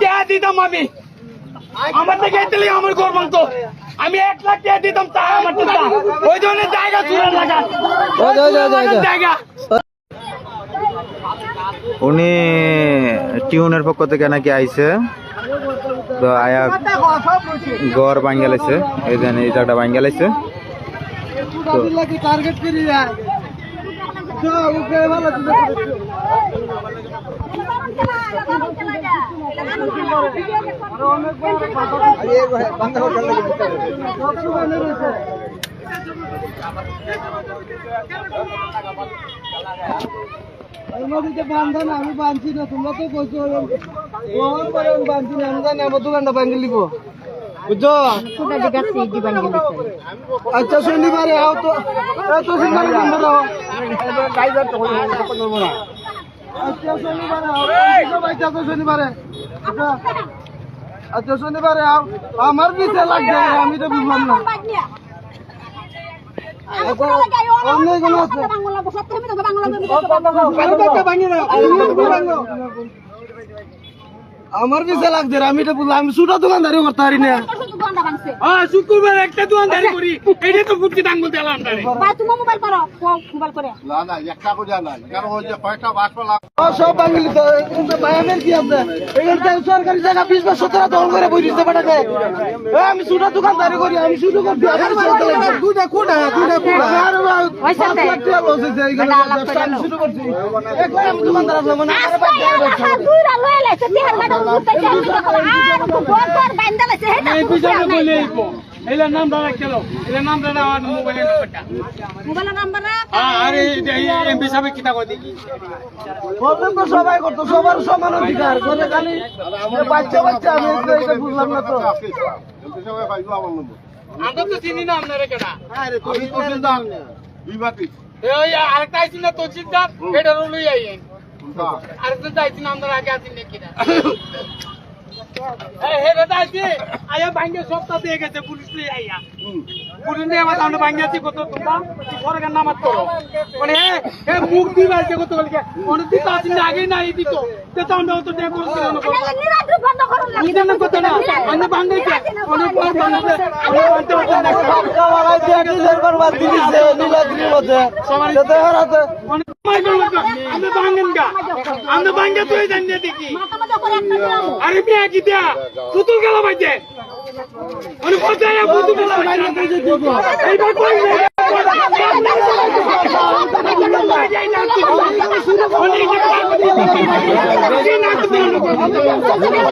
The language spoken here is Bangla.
টাকা দিতাম আমি আমার থেকে এতলে আমার করবাম তো আমি 1 লাখ টাকা দিতাম তা আমার তো তা ওই ধরনের জায়গা চুরান লাগা জায়গা উনি টিউনের পক্ষ থেকে নাকি আইছে তো আয়া গড় বাঙ্গালাইছে এই যে এই জায়গাটা বাঙ্গালাইছে তো টার্গেট করি যায় বান্ধা না আমি বাঁধছি না তোমরা তো কইছো বাঁধছি না আমি জানি আমার দোকানটা বাঙ্গি লিব বুঝছো আচ্ছা শনিবারে আও তো শনিবারে শনিবারে আচ্ছা শনিবারে আও আমার পিছে লাগবে আমি তো বুঝলাম না আমার পিছে লাগছে আমি তো বললাম আমি ছোট দোকানদারি করতে পারি না শুক্রবার একটা দোকানদারি করি এটা তো বুঝছি দাঙ্গল দিলাম সব বাঙালি তো বায়ামের কি আছে সরকারি জায়গা 20 বা 17 দখল করে বই দিতে পাঠাতে আমি ছোট দোকানদারি করি আমি শুরু করছি দুটা কোটা শুরু করছি আমি দোকানদার আছে মানে এলার নাম দাঁড়া কেন এলার নাম দাঁড়া আমার মোবাইলের নাম্বারটা আরে এমপি সাহেব কিতা কই দেখি প্রবলেম তো সবাই করতো সবার সমান অধিকার করে খালি বাচ্চা বাচ্চা আমি এটা বুঝলাম না তো এমপি সাহেব পাইলো আমার নম্বর আমরা তো চিনি না আপনারা কেডা আরে তুমি তো চিন্তা বিবাতি এই আরেকটা আইছি না তো চিন্তা এটা লই আইয়েন আরেকটা আইছি না আমরা আগে আছি নাকি না আয়া ভাঙ্গে সপ্তাহ দিয়ে গেছে পুলিশ নিয়ে আইয়া পুলিশ নিয়ে আমার সামনে ভাঙ্গে আছি কত তোমরা সরকার নামাজ করো মানে মুখ দিবা আছে কত বলকে অনেক দিন আসি না আগে না এই দিত তো আমরা তো ট্যাপ করতে না নিদান কত না আমরা ভাঙ্গাইছে অনেক পর ভাঙ্গাইছে আমরা ভাঙ্গেন গা আমরা ভাঙ্গে তুই জানিয়ে দেখি আরে মিয়া কি দিয়া পুতুল গেল বাইতে মানে কোথায় পুতুল গেল বাইতে এইবার কই